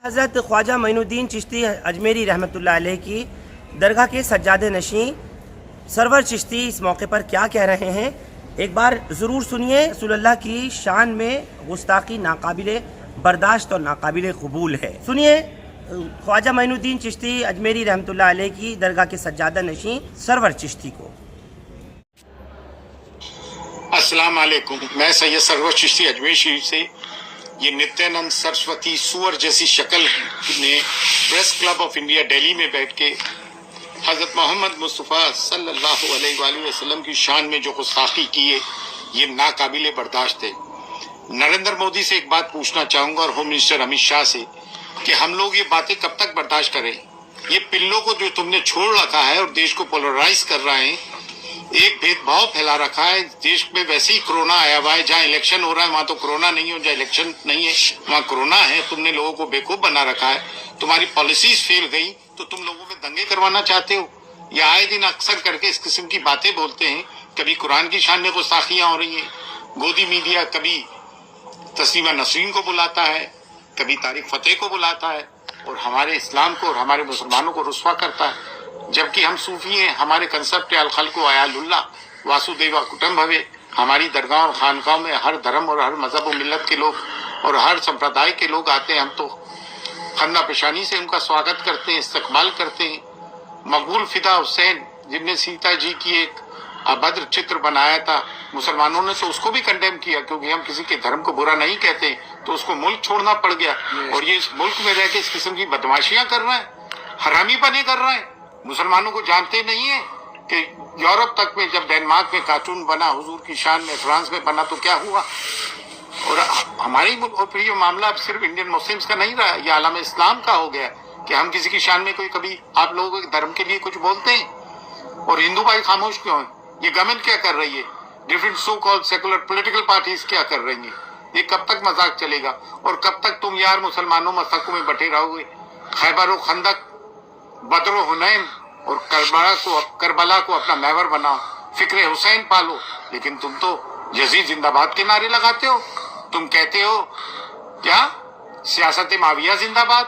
हज़रत ख्वाजा मोइनुद्दीन चिश्ती अजमेरी रहमतुल्लाह अलैह की दरगाह के सज्जादे नशीं सरवर चिश्ती इस मौके पर क्या कह रहे हैं, एक बार ज़रूर सुनिए। रसूलुल्लाह की शान में गुस्ताखी नाकाबिले बर्दाश्त और नाकाबिले कबूल है। सुनिए ख्वाजा मोइनुद्दीन चिश्ती अजमेरी रहमतुल्लाह अलैह की दरगाह के सज्जादा नशीं सरवर चिश्ती को। अस्सलाम वालेकुम, मैं सैयद सरवर चिश्ती अजमेर शरीफ से। ये नित्यानंद सरस्वती सुअर जैसी शक्ल ने press club of India Delhi में बैठ के हज़रत मोहम्मद मुस्तफ़ा सल्लल्लाहु अलैहि वसल्लम की शान में जो गुस्ताखी की है, ये नाकाबिले बर्दाश्त है। नरेंद्र मोदी से एक बात पूछना चाहूँगा और होम मिनिस्टर अमित शाह से कि हम लोग ये बातें कब तक बर्दाश्त करें। ये पिल्लों को जो तुमने छोड़ रखा है और देश को पोलराइज कर रहे हैं, एक भेदभाव फैला रखा है। देश में वैसे ही कोरोना आया हुआ है, जहाँ इलेक्शन हो रहा है वहाँ तो कोरोना नहीं है, जहाँ इलेक्शन नहीं है वहाँ कोरोना है। तुमने लोगों को बेवकूफ बना रखा है, तुम्हारी पॉलिसीज फेल गई, तो तुम लोगों में दंगे करवाना चाहते हो। या आए दिन अक्सर करके इस किस्म की बातें बोलते हैं। कभी कुरान की शान में गुस्ताखियां हो रही हैं, गोदी मीडिया कभी तस्लीमा नसरीन को बुलाता है, कभी तारिक फतेह को बुलाता है और हमारे इस्लाम को और हमारे मुसलमानों को रुस्वा करता है। जबकि हम सूफी हैं, हमारे कंसेप्ट अल खल्क़ु अयालुल्लाह वासुदेवा कुटुम्बकम। हमारी दरगाह और खानकाहों में हर धर्म और हर मजहब और मिल्लत के लोग और हर संप्रदाय के लोग आते हैं। हम तो खन्ना पेशानी से उनका स्वागत करते हैं, इस्तकबाल करते हैं। मकबूल फिदा हुसैन जिनने सीता जी की एक अभद्र चित्र बनाया था, मुसलमानों ने तो उसको भी कंडेम किया, क्योंकि हम किसी के धर्म को बुरा नहीं कहते, तो उसको मुल्क छोड़ना पड़ गया। और ये इस मुल्क में रह के इस किस्म की बदमाशियां कर रहे हैं, हरामी बने कर रहे हैं। मुसलमानों को जानते नहीं है कि यूरोप तक में जब डेनमार्क में कार्टून बना हुजूर की शान में, फ्रांस में बना, तो क्या हुआ। और हमारे और फिर ये मामला अब सिर्फ इंडियन मुस्लिम्स का नहीं रहा, ये आलम इस्लाम का हो गया कि हम किसी की शान में कोई कभी आप लोगों के धर्म के लिए कुछ बोलते हैं और हिंदू भाई खामोश क्यों है। ये गवर्नमेंट क्या कर रही है, different so called secular political parties क्या कर रही है। ये कब तक मजाक चलेगा और कब तक तुम यार मुसलमानों मसकों में बटे रहोगे। खैबर व खंदक, बदर व हुनैन और करबला को अपना महवर बनाओ, फिक्र हुसैन पालो, लेकिन तुम तो यजीद जिंदाबाद के नारे लगाते हो। तुम कहते हो क्या सियासत माविया जिंदाबाद,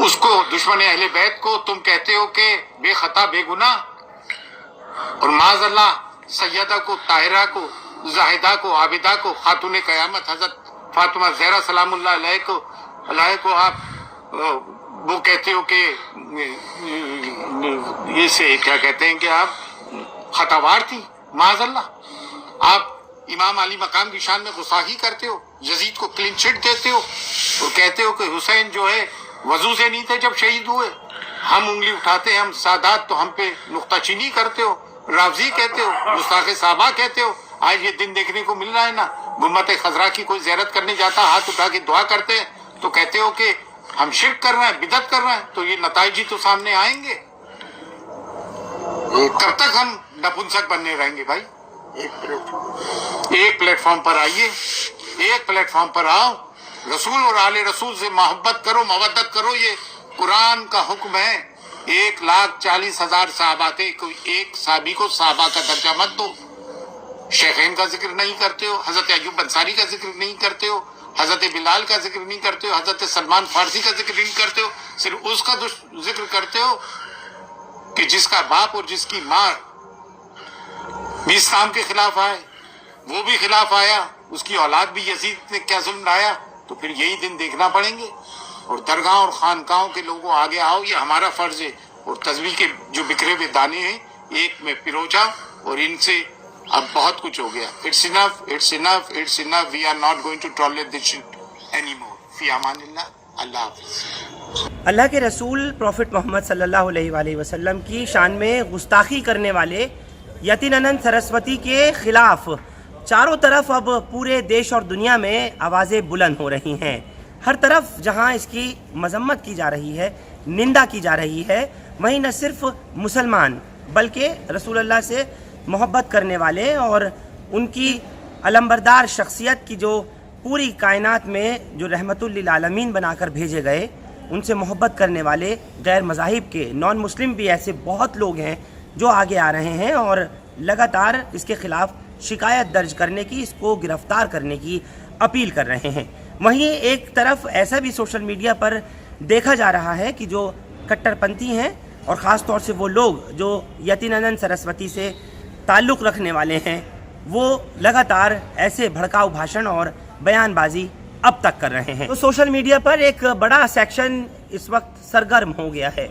उसको दुश्मन अहले बैत को तुम कहते हो कि बेखता बेगुनाह, और माज़अल्लाह सैयदा को, ताहिरा को, जाहिदा को, आबिदा को, खातून कयामत हजरत फातिमा ज़हरा सलामुल्लाह अलैहा को आप वो कहते हो कि ये से क्या कहते हैं कि आप खतावार थी। माज़अल्लाह आप इमाम अली मकाम की शान में गुस्ताखी करते हो, यजीद को क्लीन चिट देते हो और कहते हो कि हुसैन जो है वजू से नहीं थे जब शहीद हुए। हम उंगली उठाते हैं, हम सादात, तो हम पे नुक्ताचीनी करते हो, रावजी कहते हो, गुस्ताखे साहबा कहते हो। आज ये दिन देखने को मिल रहा है ना, गुम्मत खजरा की कोई ज़ियारत करने जाता, हाथ उठा के दुआ करते हैं तो कहते हो कि हम शिर्क कर रहे हैं, बिदअत कर रहे हैं। तो ये नताइज ही तो सामने आएंगे। कब तक हम नपुंसक बनने रहेंगे भाई। एक प्लेटफॉर्म पर आइए, एक प्लेटफॉर्म पर आओ, रसूल और आले रसूल से मोहब्बत करो, मवद्दत करो। ये कुरान का हुक्म है। 1,40,000 साहबा के कोई एक साहबी को साहबा का दर्जा मत दो। शेखैन का जिक्र नहीं करते हो, हजरत अय्यूब अंसारी का जिक्र नहीं करते हो, हजरत बिलाल का जिक्र नहीं करते हो, हजरत सलमान फारसी का जिक्र नहीं करते हो। सिर्फ उसका जिक्र करते हो कि जिसका बाप और जिसकी माँ भी इस्लाम के खिलाफ आए, वो भी खिलाफ आया, उसकी औलाद भी यजीद ने क्या जुल्म लाया। तो फिर यही दिन देखना पड़ेंगे। और दरगाह और खानकाहों के लोगों आगे आओ, ये हमारा फर्ज है। और तस्बीह के जो बिखरे हुए दाने हैं, एक में पिरो जाओ। और इनसे अब बहुत कुछ हो गया। It's enough, it's enough, it's enough. We are not going to tolerate this shit anymore. फी अमानिल्लाह। अल्लाह हाफ़िज़। अल्लाह के रसूल प्रॉफिट मोहम्मद सल्लल्लाहु अलैहि वसल्लम की शान में गुस्ताखी करने वाले यतीनानंद सरस्वती के खिलाफ चारों तरफ अब पूरे देश और दुनिया में आवाज़ें बुलंद हो रही हैं। हर तरफ जहां इसकी मजम्मत की जा रही है, निंदा की जा रही है, वहीं न सिर्फ मुसलमान बल्कि रसूलुल्लाह से मोहब्बत करने वाले और उनकी अलंबरदार शख्सियत की जो पूरी कायनात में जो रहमतुल लिल आलमीन बनाकर भेजे गए, उनसे मोहब्बत करने वाले गैर मज़ाहिब के नॉन मुस्लिम भी ऐसे बहुत लोग हैं जो आगे आ रहे हैं और लगातार इसके ख़िलाफ़ शिकायत दर्ज करने की, इसको गिरफ़्तार करने की अपील कर रहे हैं। वहीं एक तरफ ऐसा भी सोशल मीडिया पर देखा जा रहा है कि जो कट्टरपंथी हैं और ख़ास तौर से वो लोग जो यतिनानंद सरस्वती से ताल्लुक़ रखने वाले हैं, वो लगातार ऐसे भड़काऊ भाषण और बयानबाजी अब तक कर रहे हैं। तो सोशल मीडिया पर एक बड़ा सेक्शन इस वक्त सरगर्म हो गया है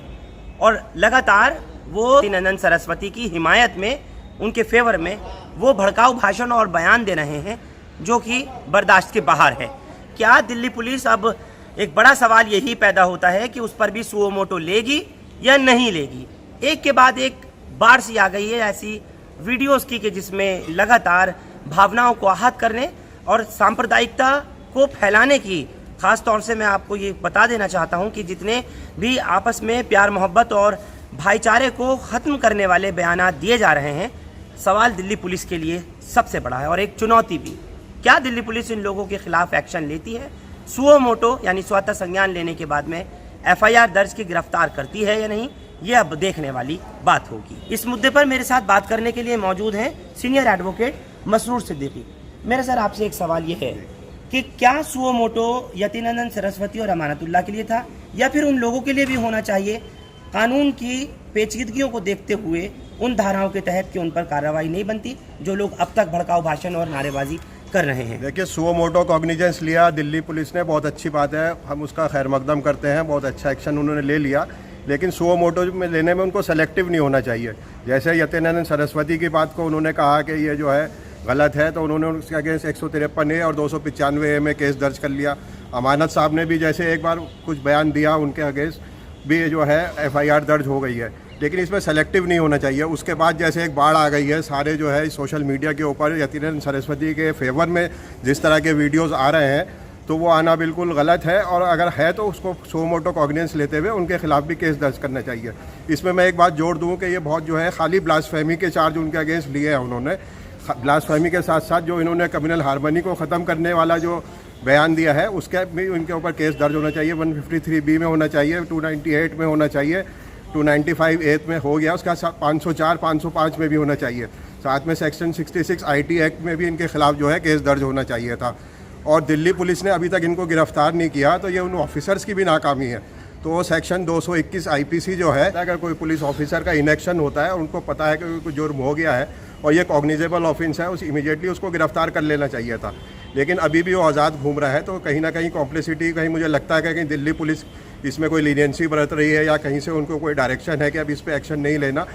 और लगातार वो यतिनानंद सरस्वती की हिमायत में, उनके फेवर में वो भड़काऊ भाषण और बयान दे रहे हैं जो कि बर्दाश्त के बाहर है। क्या दिल्ली पुलिस, अब एक बड़ा सवाल यही पैदा होता है कि उस पर भी सुओ मोटो लेगी या नहीं लेगी। एक के बाद एक बार सी आ गई है ऐसी वीडियोस की कि जिसमें लगातार भावनाओं को आहत करने और सांप्रदायिकता को फैलाने की, ख़ास तौर से मैं आपको ये बता देना चाहता हूँ कि जितने भी आपस में प्यार मोहब्बत और भाईचारे को ख़त्म करने वाले बयानात दिए जा रहे हैं, सवाल दिल्ली पुलिस के लिए सबसे बड़ा है और एक चुनौती भी। क्या दिल्ली पुलिस इन लोगों के खिलाफ एक्शन लेती है? सुओ मोटो यानी स्वतः संज्ञान लेने के बाद में FIR दर्ज की गिरफ्तार करती है या नहीं, ये अब देखने वाली बात होगी। इस मुद्दे पर मेरे साथ बात करने के लिए मौजूद हैं सीनियर एडवोकेट मसरूर सिद्दीकी। मेरा सर आपसे एक सवाल ये है कि क्या सुओ मोटो यतिनानंद सरस्वती और अमानतुल्लाह के लिए था या फिर उन लोगों के लिए भी होना चाहिए? कानून की पेचीदगियों को देखते हुए उन धाराओं के तहत कि उन पर कार्रवाई नहीं बनती जो लोग अब तक भड़काऊ भाषण और नारेबाजी कर रहे हैं। देखिए, सुओ मोटो कॉग्निजेंस लिया दिल्ली पुलिस ने, बहुत अच्छी बात है, हम उसका खैर मकदम करते हैं, बहुत अच्छा एक्शन उन्होंने ले लिया। लेकिन सुओ मोटो में लेने में उनको सेलेक्टिव नहीं होना चाहिए। जैसे यतिनानंद सरस्वती की बात को उन्होंने कहा कि ये जो है गलत है, तो उन्होंने उसके अगेंस्ट 153A और 295A में केस दर्ज कर लिया। अमानत साहब ने भी जैसे एक बार कुछ बयान दिया, उनके अगेंस्ट भी जो है FIR दर्ज हो गई है। लेकिन इसमें सेलेक्टिव नहीं होना चाहिए। उसके बाद जैसे एक बाढ़ आ गई है, सारे जो है सोशल मीडिया के ऊपर यतिनानंद सरस्वती के फेवर में जिस तरह के वीडियोज़ आ रहे हैं, तो वो आना बिल्कुल गलत है और अगर है तो उसको सुओ मोटो कॉग्निजेंस लेते हुए उनके खिलाफ भी केस दर्ज करना चाहिए। इसमें मैं एक बात जोड़ दूं कि ये बहुत जो है खाली ब्लास्फेमी के चार्ज उनके अगेंस्ट लिए हैं उन्होंने। ब्लास्फेमी के साथ साथ जो इन्होंने कम्युनल हार्मनी को ख़त्म करने वाला जो बयान दिया है, उसके भी उनके ऊपर केस दर्ज होना चाहिए। 153B में होना चाहिए, 298 में होना चाहिए, 295A में हो गया, उसका 504, 505 में भी होना चाहिए। साथ में सेक्शन 66 IT एक्ट में भी इनके खिलाफ जो है केस दर्ज होना चाहिए था। और दिल्ली पुलिस ने अभी तक इनको गिरफ्तार नहीं किया, तो ये उन ऑफिसर्स की भी नाकामी है। तो सेक्शन 221 IPC जो है, अगर कोई पुलिस ऑफिसर का इनेक्शन होता है, उनको पता है कि कोई जुर्म हो गया है और ये कॉग्निजेबल ऑफेंस है, उस इमीडिएटली उसको गिरफ्तार कर लेना चाहिए था। लेकिन अभी भी वो आज़ाद घूम रहा है, तो कहीं ना कहीं कॉम्प्लिसिटी, कहीं मुझे लगता है कि कहीं दिल्ली पुलिस इसमें कोई लीनियंसी बरत रही है या कहीं से उनको कोई डायरेक्शन है कि अब इस पर एक्शन नहीं लेना।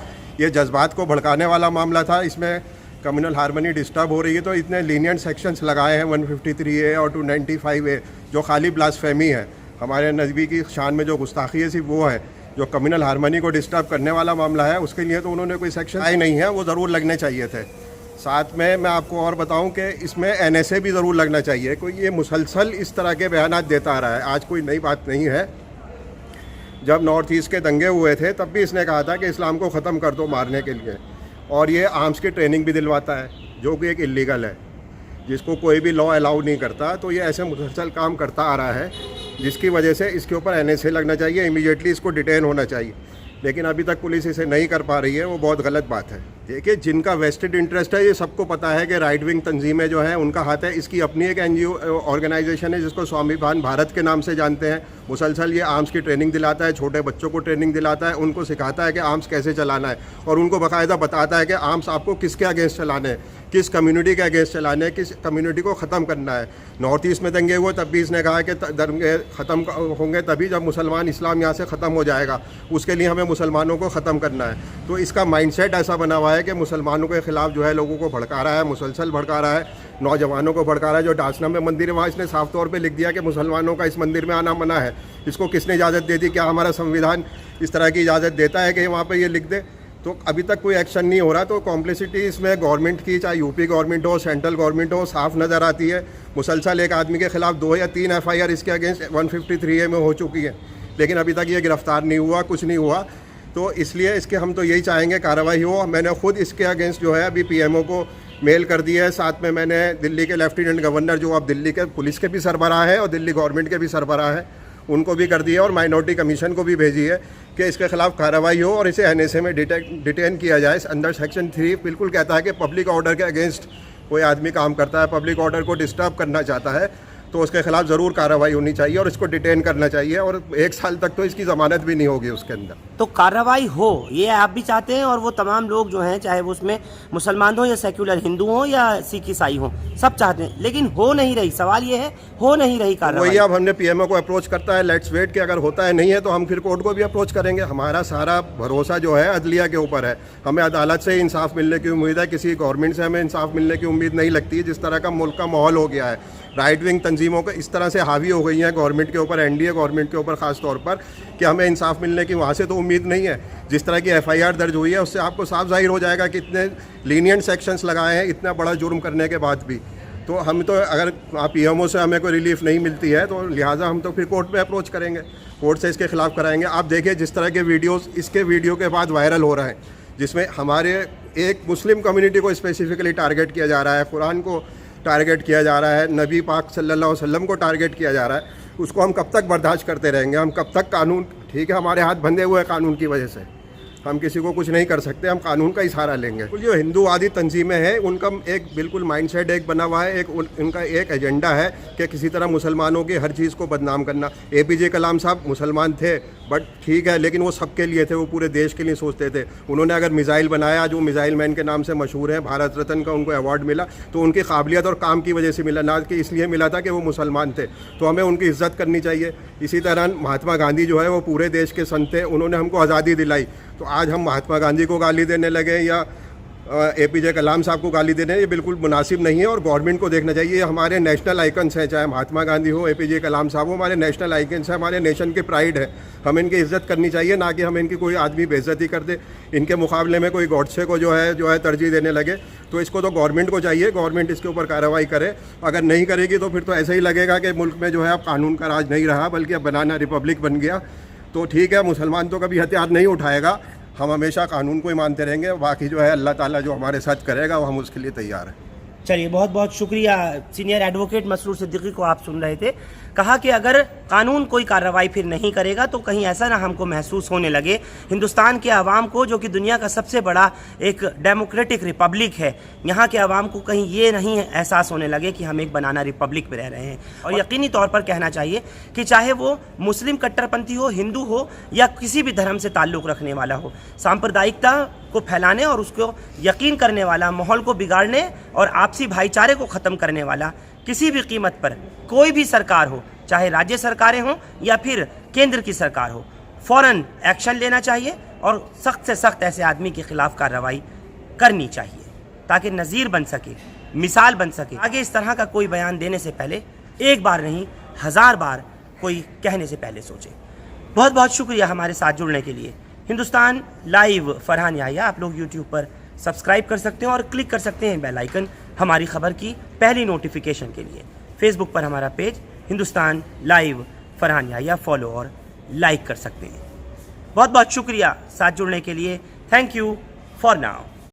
ये जज्बात को भड़काने वाला मामला था, इसमें कम्युनल हार्मनी डिस्टर्ब हो रही है, तो इतने लीनियंट सेक्शंस लगाए हैं 153A और 295A, जो खाली ब्लास्फेमी है, हमारे नबी की शान में जो गुस्ताखी है सिर्फ वो है। जो कम्युनल हार्मनी को डिस्टर्ब करने वाला मामला है, उसके लिए तो उन्होंने कोई सेक्शन आए नहीं है, वो ज़रूर लगने चाहिए थे। साथ में मैं आपको और बताऊं कि इसमें NSA भी ज़रूर लगना चाहिए। कोई ये मुसलसल इस तरह के बयानात देता आ रहा है, आज कोई नई बात नहीं है। जब नॉर्थ ईस्ट के दंगे हुए थे तब भी इसने कहा था कि इस्लाम को ख़त्म कर दो मारने के लिए, और ये आर्म्स की ट्रेनिंग भी दिलवाता है, जो कि एक इलीगल है, जिसको कोई भी लॉ अलाउ नहीं करता। तो ये ऐसे मुसलसल काम करता आ रहा है, जिसकी वजह से इसके ऊपर NSA लगना चाहिए, इमीडिएटली इसको डिटेन होना चाहिए। लेकिन अभी तक पुलिस इसे नहीं कर पा रही है, वो बहुत गलत बात है। देखिए, जिनका वेस्टेड इंटरेस्ट है, ये सबको पता है कि राइट विंग तंजीमें जो हैं उनका हाथ है। इसकी अपनी एक NGO ऑर्गेनाइजेशन है जिसको स्वाभिमान भारत के नाम से जानते हैं। मुसलसल ये आर्म्स की ट्रेनिंग दिलाता है, छोटे बच्चों को ट्रेनिंग दिलाता है, उनको सिखाता है कि आर्म्स कैसे चलाना है, और उनको बाकायदा बताता है कि आर्म्स आपको किसके अगेंस्ट चलाने हैं, किस कम्युनिटी के अगेंस्ट चलाने हैं, किस कम्युनिटी को ख़त्म करना है। नॉर्थ ईस्ट में दंगे हुए तब भी इसने कहा कि दंगे ख़त्म होंगे तभी जब मुसलमान इस्लाम यहाँ से ख़त्म हो जाएगा, उसके लिए हमें मुसलमानों को ख़त्म करना है। तो इसका माइंडसेट ऐसा बना हुआ है कि मुसलमानों के ख़िलाफ़ जो है लोगों को भड़का रहा है, मुसलसल भड़का रहा है, नौजवानों को भड़का रहा है। जो डासना में मंदिर है, वहाँ इसने साफ तौर पे लिख दिया कि मुसलमानों का इस मंदिर में आना मना है। इसको किसने इजाज़त दे दी? क्या हमारा संविधान इस तरह की इजाज़त देता है कि वहाँ पे ये लिख दे? तो अभी तक कोई एक्शन नहीं हो रहा। तो कॉम्प्लिसिटी इसमें गवर्नमेंट की, चाहे यूपी गवर्नमेंट हो, सेंट्रल गवर्नमेंट हो, साफ नज़र आती है। मुसलसल एक आदमी के खिलाफ 2 या 3 FIR इसके अगेंस्ट 153A में हो चुकी है, लेकिन अभी तक ये गिरफ्तार नहीं हुआ, कुछ नहीं हुआ। तो इसलिए इसके हम तो यही चाहेंगे कार्रवाई हो। मैंने खुद इसके अगेंस्ट जो है अभी PMO को मेल कर दिया है। साथ में मैंने दिल्ली के लेफ्टिनेंट गवर्नर, जो अब दिल्ली के पुलिस के भी सरबराह है और दिल्ली गवर्नमेंट के भी सरबराह है, उनको भी कर दिया, और माइनॉरिटी कमीशन को भी भेजी है कि इसके खिलाफ कार्रवाई हो और इसे NSA में डिटेन किया जाए। अंदर सेक्शन 3 बिल्कुल कहता है कि पब्लिक ऑर्डर के अगेंस्ट कोई आदमी काम करता है, पब्लिक ऑर्डर को डिस्टर्ब करना चाहता है, तो उसके खिलाफ ज़रूर कार्रवाई होनी चाहिए और इसको डिटेन करना चाहिए, और 1 साल तक तो इसकी ज़मानत भी नहीं होगी उसके अंदर। तो कार्रवाई हो, ये आप भी चाहते हैं, और वो तमाम लोग जो हैं, चाहे वो उसमें मुसलमान हो या सेक्युलर हिंदू हो या सिख ईसाई हो, सब चाहते हैं, लेकिन हो नहीं रही। सवाल ये है, हो नहीं रही कार्रवाई। वही अब हमने पीएमओ को अप्रोच करता है, लेट्स वेट कि अगर होता है नहीं है तो हम फिर कोर्ट को भी अप्रोच करेंगे। हमारा सारा भरोसा जो है अदलिया के ऊपर है, हमें अदालत से इंसाफ मिलने की उम्मीद है, किसी गवर्नमेंट से हमें इंसाफ मिलने की उम्मीद नहीं लगती। जिस तरह का मुल्क का माहौल हो गया है, राइट विंग तंजीमों को इस तरह से हावी हो गई हैं गवर्नमेंट के ऊपर, एनडीए गवर्नमेंट के ऊपर ख़ास तौर पर, कि हमें इंसाफ मिलने की वहाँ से तो उम्मीद नहीं है। जिस तरह की एफआईआर दर्ज हुई है उससे आपको साफ जाहिर हो जाएगा कि इतने लीनियंट सेक्शंस लगाए हैं इतना बड़ा जुर्म करने के बाद भी। तो हम तो अगर पीएमओ से हमें कोई रिलीफ नहीं मिलती है तो लिहाजा हम तो फिर कोर्ट में अप्रोच करेंगे, कोर्ट से इसके खिलाफ कराएंगे। आप देखिए जिस तरह के वीडियोस इसके वीडियो के बाद वायरल हो रहे हैं, जिसमें हमारे एक मुस्लिम कम्युनिटी को स्पेसिफिकली टारगेट किया जा रहा है, कुरान को टारगेट किया जा रहा है, नबी पाक सल्लल्लाहु अलैहि वसल्लम को टारगेट किया जा रहा है, उसको हम कब तक बर्दाश्त करते रहेंगे? हम कब तक कानून, ठीक है हमारे हाथ बंधे हुए हैं कानून की वजह से, हम किसी को कुछ नहीं कर सकते, हम कानून का ही सहारा लेंगे। जो हिंदूवादी तंजीमें हैं उनका एक बिल्कुल माइंडसेट एक बना हुआ है, उनका एक एजेंडा है कि किसी तरह मुसलमानों की हर चीज़ को बदनाम करना। एपीजे कलाम साहब मुसलमान थे बट ठीक है, लेकिन वो सबके लिए थे, वो पूरे देश के लिए सोचते थे। उन्होंने अगर मिसाइल बनाया, जो मिसाइल मैन के नाम से मशहूर है, भारत रत्न का उनको अवार्ड मिला, तो उनकी काबिलियत और काम की वजह से मिला, ना कि इसलिए मिला था कि वो मुसलमान थे। तो हमें उनकी इज्जत करनी चाहिए। इसी तरह महात्मा गांधी जो है वो पूरे देश के संत थे, उन्होंने हमको आज़ादी दिलाई। तो आज हम महात्मा गांधी को गाली देने लगे या एपीजे कलाम साहब को गाली देने, ये बिल्कुल मुनासिब नहीं है और गवर्नमेंट को देखना चाहिए। ये हमारे नेशनल आइकन्स हैं, चाहे महात्मा गांधी हो, एपीजे कलाम साहब हो, हमारे नेशनल आइकन्स हैं, हमारे नेशन के प्राइड है। हमें इनकी इज्जत करनी चाहिए, ना कि हम इनकी कोई आदमी बेइज्जती कर दे, इनके मुकाबले में कोई गॉडसे को जो है तरजीह देने लगे। तो इसको तो गवर्नमेंट को चाहिए, गवर्नमेंट इसके ऊपर कार्रवाई करे। अगर नहीं करेगी तो फिर तो ऐसा ही लगेगा कि मुल्क में जो है अब कानून का राज नहीं रहा, बल्कि अब बनाना रिपब्लिक बन गया। तो ठीक है, मुसलमान तो कभी हथियार नहीं उठाएगा, हम हमेशा कानून को ही मानते रहेंगे। बाकी जो है अल्लाह ताला जो हमारे साथ करेगा वो हम उसके लिए तैयार हैं। चलिए, बहुत बहुत शुक्रिया। सीनियर एडवोकेट मसरूर सिद्दीकी को आप सुन रहे थे। कहा कि अगर कानून कोई कार्रवाई फिर नहीं करेगा तो कहीं ऐसा ना हमको महसूस होने लगे हिंदुस्तान के अवाम को, जो कि दुनिया का सबसे बड़ा एक डेमोक्रेटिक रिपब्लिक है, यहाँ के अवाम को कहीं ये नहीं एहसास होने लगे कि हम एक बनाना रिपब्लिक में रह रहे हैं। और यकीनी तौर पर कहना चाहिए कि चाहे वो मुस्लिम कट्टरपंथी हो, हिंदू हो या किसी भी धर्म से ताल्लुक़ रखने वाला हो, सांप्रदायिकता को फैलाने और उसको यकीन करने वाला, माहौल को बिगाड़ने और आपसी भाईचारे को ख़त्म करने वाला किसी भी कीमत पर कोई भी सरकार हो, चाहे राज्य सरकारें हों या फिर केंद्र की सरकार हो, फ़ौरन एक्शन लेना चाहिए और सख्त से सख्त ऐसे आदमी के खिलाफ कार्रवाई करनी चाहिए ताकि नज़ीर बन सके, मिसाल बन सके। आगे इस तरह का कोई बयान देने से पहले एक बार नहीं 1000 बार कोई कहने से पहले सोचे। बहुत बहुत शुक्रिया हमारे साथ जुड़ने के लिए। हिंदुस्तान लाइव फरहान याहिया आप लोग यूट्यूब पर सब्सक्राइब कर सकते हैं और क्लिक कर सकते हैं बेल आइकन हमारी खबर की पहली नोटिफिकेशन के लिए। फेसबुक पर हमारा page Hindustan live Farhan Yahiya follow और लाइक कर सकते हैं। बहुत बहुत शुक्रिया साथ जुड़ने के लिए। Thank you for now.